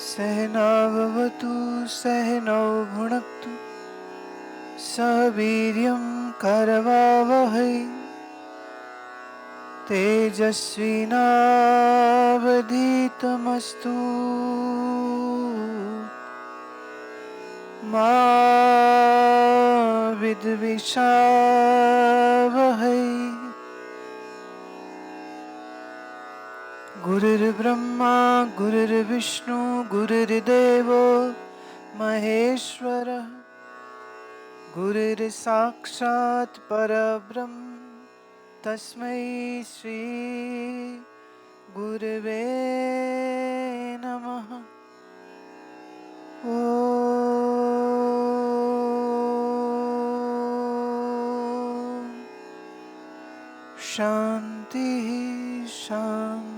सहनाववतु सहनौ भुनक्तु सह वीर्यं करवावहै तेजस्विनावधीतमस्तु मा विद्विषावहै। गुरुर्ब्रह्मा गुरुर्विष्णु गुरुर्देवो महेश्वरः गुरुर्साक्षात् परब्रह्म तस्मै श्री गुरवे नमः। ॐ शांति शांति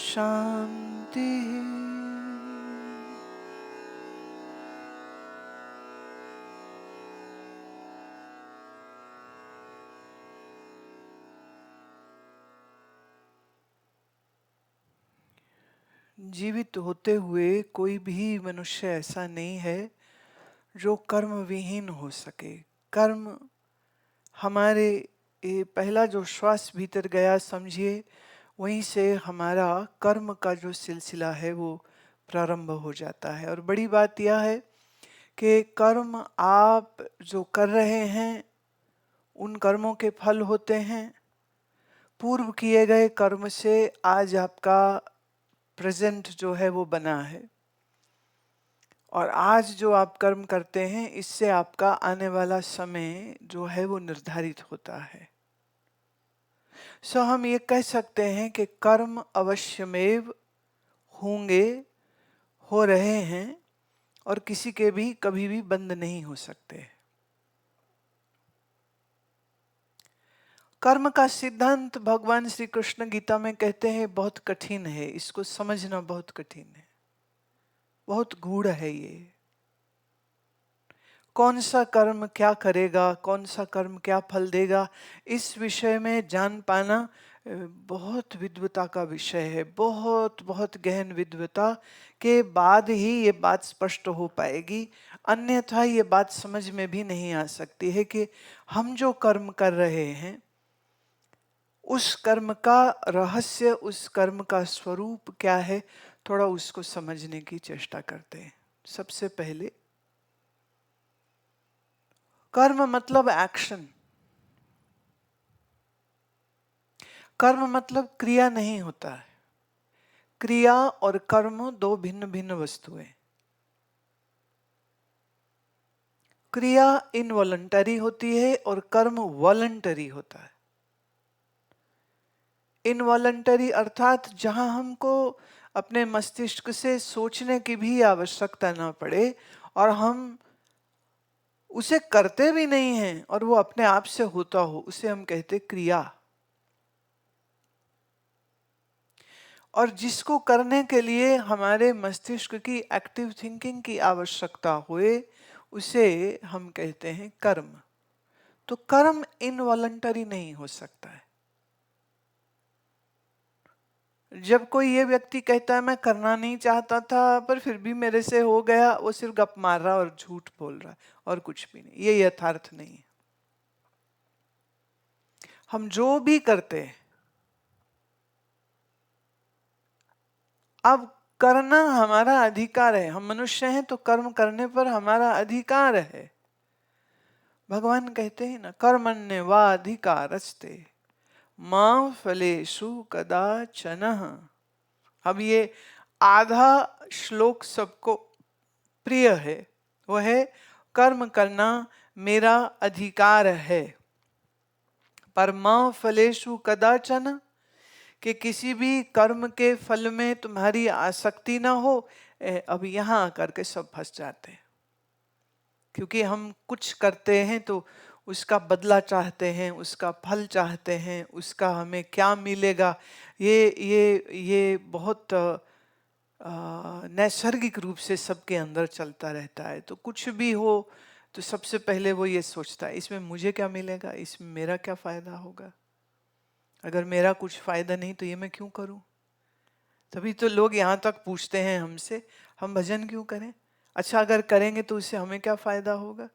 शांति। जीवित होते हुए कोई भी मनुष्य ऐसा नहीं है जो कर्म विहीन हो सके। कर्म हमारे पहला जो श्वास भीतर गया समझिए, वहीं से हमारा कर्म का जो सिलसिला है वो प्रारंभ हो जाता है। और बड़ी बात यह है कि कर्म आप जो कर रहे हैं उन कर्मों के फल होते हैं। पूर्व किए गए कर्म से आज आपका प्रेजेंट जो है वो बना है, और आज जो आप कर्म करते हैं इससे आपका आने वाला समय जो है वो निर्धारित होता है। हम ये कह सकते हैं कि कर्म अवश्यमेव होंगे, हो रहे हैं, और किसी के भी कभी भी बंद नहीं हो सकते। कर्म का सिद्धांत भगवान श्री कृष्ण गीता में कहते हैं बहुत कठिन है, इसको समझना बहुत कठिन है, बहुत गूढ़ है ये। कौन सा कर्म क्या करेगा, कौन सा कर्म क्या फल देगा, इस विषय में जान पाना बहुत विद्वता का विषय है। बहुत बहुत गहन विद्वता के बाद ही ये बात स्पष्ट हो पाएगी, अन्यथा ये बात समझ में भी नहीं आ सकती है कि हम जो कर्म कर रहे हैं उस कर्म का रहस्य, उस कर्म का स्वरूप क्या है, थोड़ा उसको समझने की चेष्टा करते हैं। सबसे पहले कर्म मतलब एक्शन। कर्म मतलब क्रिया नहीं होता है। क्रिया और कर्म दो भिन्न भिन्न वस्तुएं। क्रिया इनवॉलंटरी होती है और कर्म वॉलंटरी होता है। इनवॉलंटरी अर्थात जहां हमको अपने मस्तिष्क से सोचने की भी आवश्यकता ना पड़े और हम उसे करते भी नहीं हैं और वो अपने आप से होता हो, उसे हम कहते क्रिया। और जिसको करने के लिए हमारे मस्तिष्क की एक्टिव थिंकिंग की आवश्यकता हुए उसे हम कहते हैं कर्म। तो कर्म इनवॉलंटरी नहीं हो सकता है। जब कोई ये व्यक्ति कहता है मैं करना नहीं चाहता था पर फिर भी मेरे से हो गया, वो सिर्फ गप मार रहा और झूठ बोल रहा है और कुछ भी नहीं, ये यथार्थ नहीं है। हम जो भी करते हैं, अब करना हमारा अधिकार है। हम मनुष्य हैं तो कर्म करने पर हमारा अधिकार है। भगवान कहते हैं ना, कर्मण्येवाधिकारस्ते मा फलेषु कदाचन। अब ये आधा श्लोक सबको प्रिय है, वो है कर्म करना मेरा अधिकार है, पर मा फलेषु कदाचन, कि किसी भी कर्म के फल में तुम्हारी आसक्ति ना हो। अब यहां आकर के सब फंस जाते हैं, क्योंकि हम कुछ करते हैं तो उसका बदला चाहते हैं, उसका फल चाहते हैं, उसका हमें क्या मिलेगा, ये बहुत नैसर्गिक रूप से सबके अंदर चलता रहता है। तो कुछ भी हो तो सबसे पहले वो ये सोचता है इसमें मुझे क्या मिलेगा, इसमें मेरा क्या फायदा होगा, अगर मेरा कुछ फायदा नहीं तो ये मैं क्यों करूं। तभी तो लोग यहाँ तक पूछते हैं हमसे, हम भजन क्यों करें? अच्छा, अगर करेंगे तो उससे हमें क्या फायदा होगा?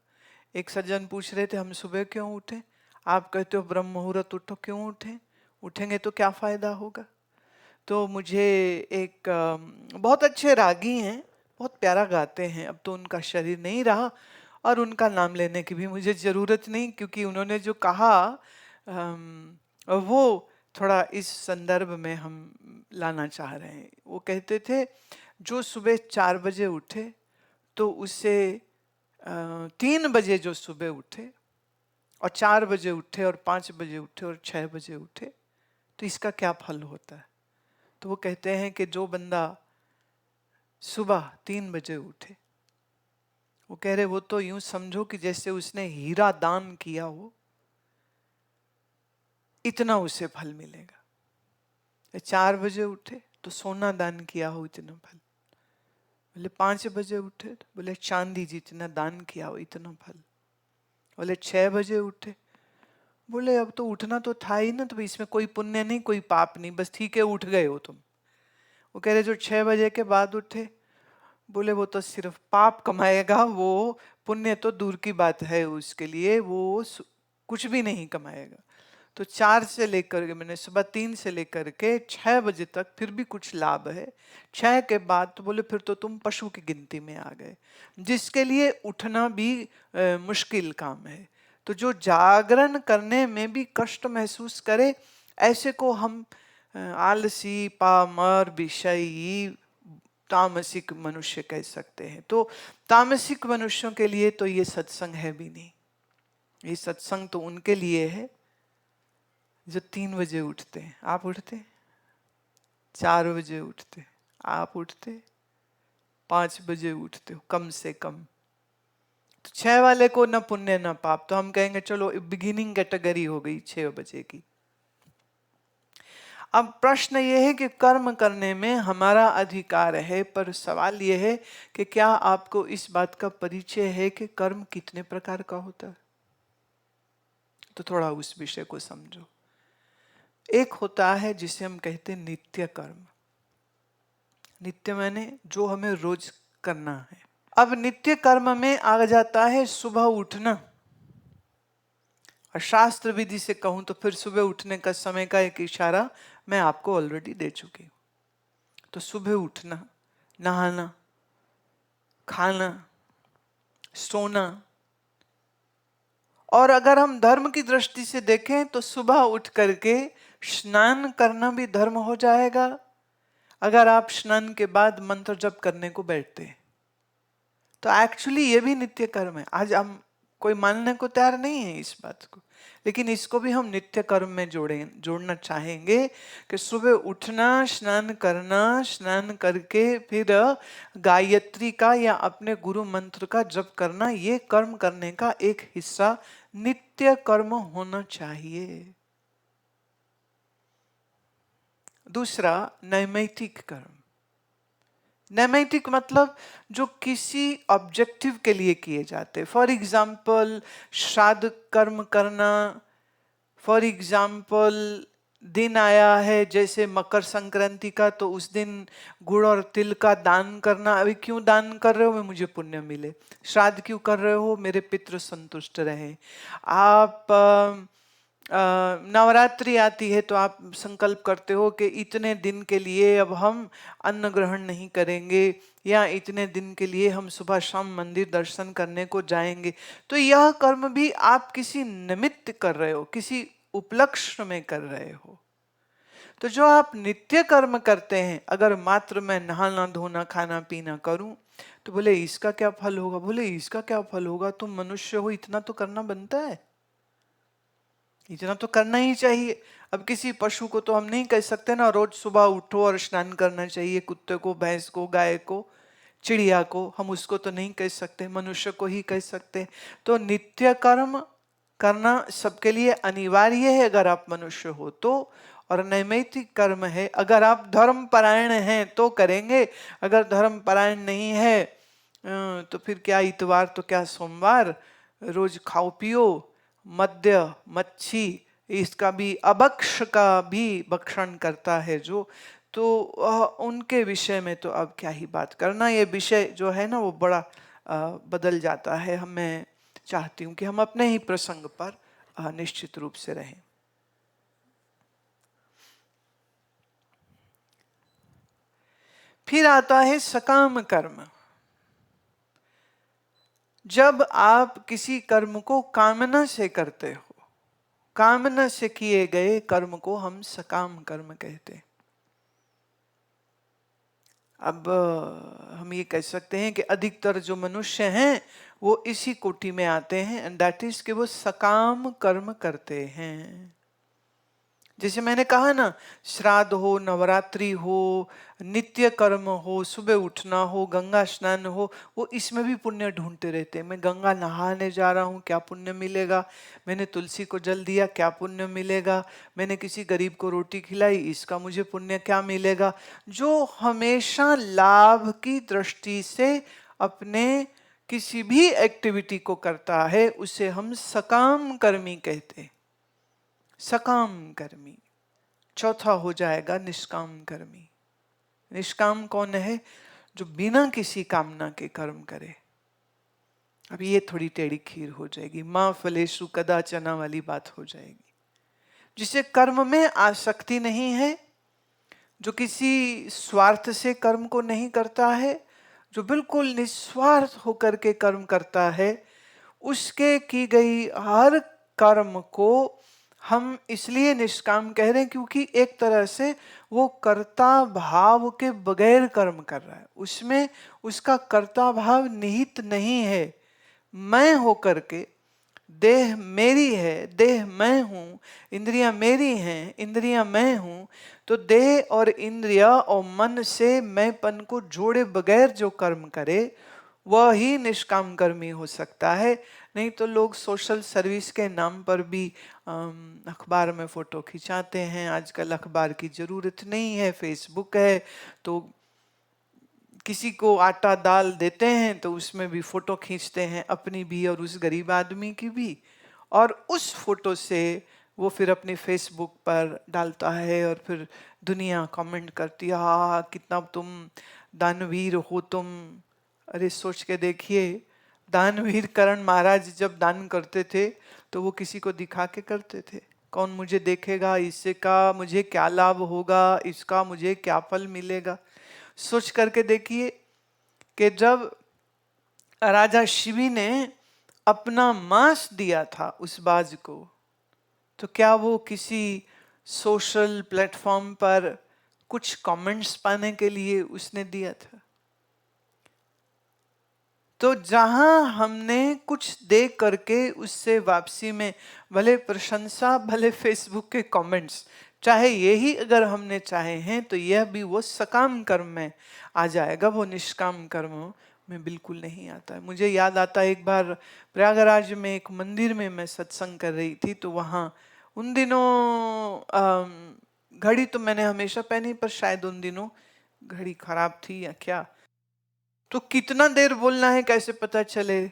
एक सज्जन पूछ रहे थे हम सुबह क्यों उठें? आप कहते हो ब्रह्म मुहूर्त उठो, क्यों उठें? उठेंगे तो क्या फायदा होगा? तो मुझे एक बहुत अच्छे रागी हैं, बहुत प्यारा गाते हैं, अब तो उनका शरीर नहीं रहा और उनका नाम लेने की भी मुझे ज़रूरत नहीं, क्योंकि उन्होंने जो कहा वो थोड़ा इस संदर्भ में हम लाना चाह रहे हैं। वो कहते थे जो सुबह 4 बजे उठे तो उससे 3 बजे जो सुबह उठे और 4 बजे उठे और 5 बजे उठे और 6 बजे उठे तो इसका क्या फल होता है? तो वो कहते हैं कि जो बंदा सुबह 3 बजे उठे, वो कह रहे वो तो यूं समझो कि जैसे उसने हीरा दान किया हो, इतना उसे फल मिलेगा। 4 बजे उठे तो सोना दान किया हो, इतना फल। बोले 5 बजे उठे तो बोले चांदी जितना दान किया हो, इतना फल। बोले 6 बजे उठे, बोले अब तो उठना तो था ही ना, तो इसमें कोई पुण्य नहीं कोई पाप नहीं, बस ठीक है उठ गए हो तुम। वो कह रहे जो 6 बजे के बाद उठे, बोले वो तो सिर्फ पाप कमाएगा, वो पुण्य तो दूर की बात है उसके लिए, वो कुछ भी नहीं कमाएगा। तो 4 से लेकर के मैंने सुबह 3 से लेकर के 6 बजे तक फिर भी कुछ लाभ है। 6 के बाद तो बोले फिर तो तुम पशु की गिनती में आ गए, जिसके लिए उठना भी मुश्किल काम है। तो जो जागरण करने में भी कष्ट महसूस करे, ऐसे को हम आलसी, पामर, विषयी, तामसिक मनुष्य कह सकते हैं। तो तामसिक मनुष्यों के लिए तो ये सत्संग है भी नहीं। ये सत्संग तो उनके लिए है जो 3 बजे उठते हैं। आप उठते? 4 बजे उठते? आप उठते? 5 बजे उठते हो कम से कम। तो 6 वाले को न पुण्य न पाप, तो हम कहेंगे चलो बिगिनिंग कैटेगरी हो गई 6 बजे की। अब प्रश्न ये है कि कर्म करने में हमारा अधिकार है, पर सवाल ये है कि क्या आपको इस बात का परिचय है कि कर्म कितने प्रकार का होता है? तो थोड़ा उस विषय को समझो। एक होता है जिसे हम कहते हैं नित्य कर्म। नित्य माने जो हमें रोज करना है। अब नित्य कर्म में आ जाता है सुबह उठना, और शास्त्र विधि से कहूं तो फिर सुबह उठने का समय का एक इशारा मैं आपको ऑलरेडी दे चुकी हूं। तो सुबह उठना, नहाना, खाना, सोना, और अगर हम धर्म की दृष्टि से देखें तो सुबह उठ करके स्नान करना भी धर्म हो जाएगा, अगर आप स्नान के बाद मंत्र जप करने को बैठते हैं तो एक्चुअली ये भी नित्य कर्म है। आज हम कोई मानने को तैयार नहीं है इस बात को, लेकिन इसको भी हम नित्य कर्म में जोड़ना चाहेंगे कि सुबह उठना, स्नान करना, स्नान करके फिर गायत्री का या अपने गुरु मंत्र का जप करना, ये कर्म करने का एक हिस्सा नित्य कर्म होना चाहिए। दूसरा नैमित्तिक कर्म। नैमित्तिक मतलब जो किसी ऑब्जेक्टिव के लिए किए जाते, फॉर एग्जाम्पल श्राद्ध कर्म करना, फॉर एग्जाम्पल दिन आया है जैसे मकर संक्रांति का, तो उस दिन गुड़ और तिल का दान करना। अभी क्यों दान कर रहे हो? मुझे पुण्य मिले। श्राद्ध क्यों कर रहे हो? मेरे पितृ संतुष्ट रहे। आप नवरात्रि आती है तो आप संकल्प करते हो कि इतने दिन के लिए अब हम अन्न ग्रहण नहीं करेंगे, या इतने दिन के लिए हम सुबह शाम मंदिर दर्शन करने को जाएंगे। तो यह कर्म भी आप किसी निमित्त कर रहे हो, किसी उपलक्ष्य में कर रहे हो। तो जो आप नित्य कर्म करते हैं, अगर मात्र मैं नहाना धोना खाना पीना करूं तो बोले इसका क्या फल होगा? बोले इसका क्या फल होगा, तुम मनुष्य हो, इतना तो करना बनता है, इतना तो करना ही चाहिए। अब किसी पशु को तो हम नहीं कह सकते ना रोज सुबह उठो और स्नान करना चाहिए, कुत्ते को, भैंस को, गाय को, चिड़िया को, हम उसको तो नहीं कह सकते, मनुष्य को ही कह सकते। तो नित्य कर्म करना सबके लिए अनिवार्य है अगर आप मनुष्य हो तो, और नैमित्तिक कर्म है अगर आप धर्म परायण हैं तो करेंगे, अगर धर्म परायण नहीं है तो फिर क्या इतवार तो क्या सोमवार, रोज खाओ पियो, मद्य मच्छी, इसका भी अभक्ष का भी भक्षण करता है जो, तो उनके विषय में तो अब क्या ही बात करना। ये विषय जो है ना वो बड़ा बदल जाता है। मैं चाहती हूँ कि हम अपने ही प्रसंग पर निश्चित रूप से रहें। फिर आता है सकाम कर्म। जब आप किसी कर्म को कामना से करते हो, कामना से किए गए कर्म को हम सकाम कर्म कहते हैं। अब हम ये कह सकते हैं कि अधिकतर जो मनुष्य हैं वो इसी कोटि में आते हैं, एंड दैट इज कि वो सकाम कर्म करते हैं। जैसे मैंने कहा ना, श्राद्ध हो, नवरात्रि हो, नित्य कर्म हो, सुबह उठना हो, गंगा स्नान हो, वो इसमें भी पुण्य ढूंढते रहते हैं। मैं गंगा नहाने जा रहा हूँ, क्या पुण्य मिलेगा? मैंने तुलसी को जल दिया, क्या पुण्य मिलेगा? मैंने किसी गरीब को रोटी खिलाई, इसका मुझे पुण्य क्या मिलेगा? जो हमेशा लाभ की दृष्टि से अपने किसी भी एक्टिविटी को करता है उसे हम सकाम कर्मी कहते हैं। सकाम कर्मी। चौथा हो जाएगा निष्काम कर्मी। निष्काम कौन है? जो बिना किसी कामना के कर्म करे। अब ये थोड़ी टेढ़ी खीर हो जाएगी, मां फलेषु कदाचन वाली बात हो जाएगी। जिसे कर्म में आसक्ति नहीं है, जो किसी स्वार्थ से कर्म को नहीं करता है, जो बिल्कुल निस्वार्थ होकर के कर्म करता है, उसके की गई हर कर्म को हम इसलिए निष्काम कह रहे हैं क्योंकि एक तरह से वो कर्ता भाव के बगैर कर्म कर रहा है। उसमें उसका कर्ता भाव निहित नहीं है। मैं होकर के, देह मेरी है, देह मैं हूं, इंद्रियां मेरी हैं, इंद्रियां मैं हूं, तो देह और इंद्रिया और मन से मैंपन को जोड़े बगैर जो कर्म करे वह ही निष्काम कर्मी हो सकता है। नहीं तो लोग सोशल सर्विस के नाम पर भी अखबार में फोटो खिंचाते हैं। आजकल अखबार की जरूरत नहीं है, फेसबुक है, तो किसी को आटा दाल देते हैं तो उसमें भी फोटो खींचते हैं, अपनी भी और उस गरीब आदमी की भी, और उस फोटो से वो फिर अपने फेसबुक पर डालता है और फिर दुनिया कमेंट करती है, हाँ कितना तुम दानवीर हो तुम। अरे सोच के देखिए, दानवीर करण महाराज जब दान करते थे तो वो किसी को दिखा के करते थे। कौन मुझे देखेगा, इससे का मुझे क्या लाभ होगा, इसका मुझे क्या फल मिलेगा? सोच करके देखिए कि जब राजा शिवी ने अपना मांस दिया था उस बाज को, तो क्या वो किसी सोशल प्लेटफॉर्म पर कुछ कमेंट्स पाने के लिए उसने दिया था? तो जहां हमने कुछ दे करके उससे वापसी में भले प्रशंसा, भले फेसबुक के कमेंट्स, चाहे यही अगर हमने चाहे हैं, तो यह भी वो सकाम कर्म में आ जाएगा, वो निष्काम कर्म में बिल्कुल नहीं आता है। मुझे याद आता है एक बार प्रयागराज में एक मंदिर में मैं सत्संग कर रही थी, तो वहाँ उन दिनों घड़ी तो मैंने हमेशा पहनी, पर शायद उन दिनों घड़ी खराब थी या क्या, तो कितना देर बोलना है कैसे पता चले।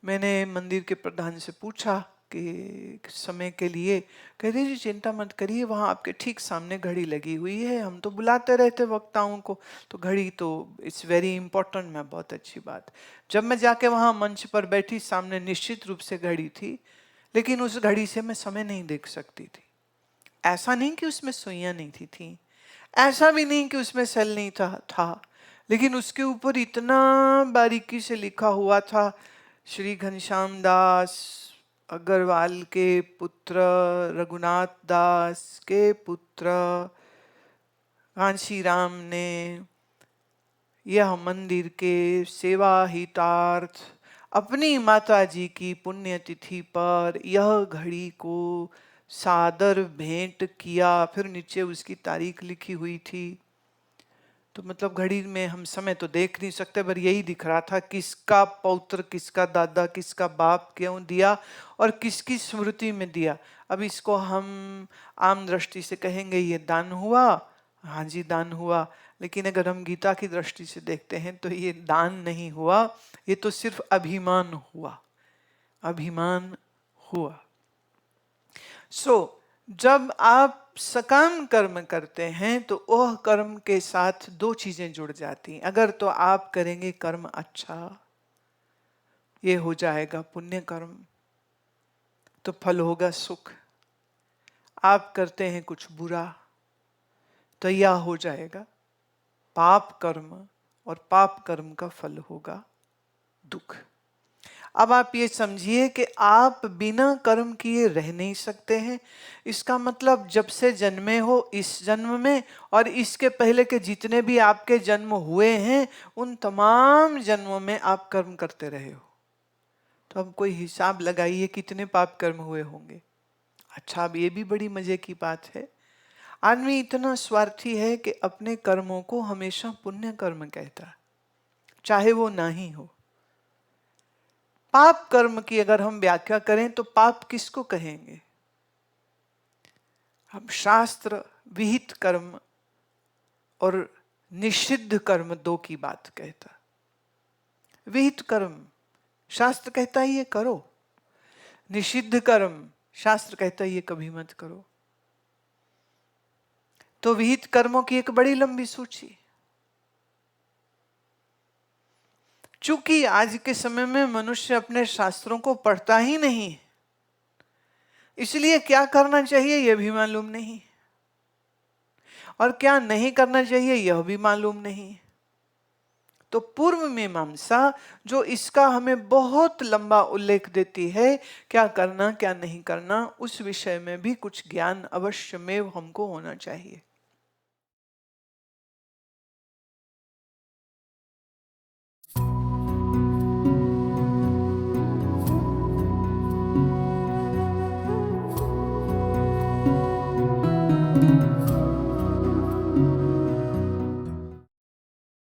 मैंने मंदिर के प्रधान से पूछा कि समय के लिए, कहते जी चिंता मत करिए, वहाँ आपके ठीक सामने घड़ी लगी हुई है, हम तो बुलाते रहते वक्ताओं को, तो घड़ी तो इट्स वेरी इंपॉर्टेंट। मैं बहुत अच्छी बात। जब मैं जाके वहाँ मंच पर बैठी, सामने निश्चित रूप से घड़ी थी, लेकिन उस घड़ी से मैं समय नहीं देख सकती थी। ऐसा नहीं कि उसमें सुइयां नहीं थी, ऐसा भी नहीं कि उसमें सेल नहीं था, लेकिन उसके ऊपर इतना बारीकी से लिखा हुआ था, श्री घनश्याम दास अग्रवाल के पुत्र, रघुनाथ दास के पुत्र कांशी राम ने यह मंदिर के सेवा हितार्थ अपनी माता जी की पुण्यतिथि पर यह घड़ी को सादर भेंट किया। फिर नीचे उसकी तारीख लिखी हुई थी। तो मतलब घड़ी में हम समय तो देख नहीं सकते, पर यही दिख रहा था किसका पौत्र, किसका दादा, किसका बाप क्यों दिया और किसकी स्मृति में दिया। अब इसको हम आम दृष्टि से कहेंगे ये दान हुआ, हाँ जी दान हुआ, लेकिन अगर हम गीता की दृष्टि से देखते हैं तो ये दान नहीं हुआ, ये तो सिर्फ अभिमान हुआ, अभिमान हुआ। सो जब आप सकाम कर्म करते हैं तो वह कर्म के साथ दो चीजें जुड़ जाती हैं। अगर तो आप करेंगे कर्म अच्छा, ये हो जाएगा पुण्य कर्म, तो फल होगा सुख। आप करते हैं कुछ बुरा, तो यह हो जाएगा पाप कर्म, और पाप कर्म का फल होगा दुख। अब आप ये समझिए कि आप बिना कर्म किए रह नहीं सकते हैं। इसका मतलब जब से जन्मे हो इस जन्म में और इसके पहले के जितने भी आपके जन्म हुए हैं, उन तमाम जन्मों में आप कर्म करते रहे हो। तो अब कोई हिसाब लगाइए कितने पाप कर्म हुए होंगे। अच्छा, अब ये भी बड़ी मजे की बात है, आदमी इतना स्वार्थी है कि अपने कर्मों को हमेशा पुण्य कर्म कहता है, चाहे वो ना ही हो। पाप कर्म की अगर हम व्याख्या करें तो पाप किसको कहेंगे? हम शास्त्र विहित कर्म और निषिद्ध कर्म दो की बात कहता। विहित कर्म शास्त्र कहता है ये करो, निषिद्ध कर्म शास्त्र कहता है ये कभी मत करो। तो विहित कर्मों की एक बड़ी लंबी सूची। चूंकि आज के समय में मनुष्य अपने शास्त्रों को पढ़ता ही नहीं, इसलिए क्या करना चाहिए यह भी मालूम नहीं, और क्या नहीं करना चाहिए यह भी मालूम नहीं। तो पूर्व मीमांसा जो इसका हमें बहुत लंबा उल्लेख देती है, क्या करना क्या नहीं करना, उस विषय में भी कुछ ज्ञान अवश्य में हमको होना चाहिए।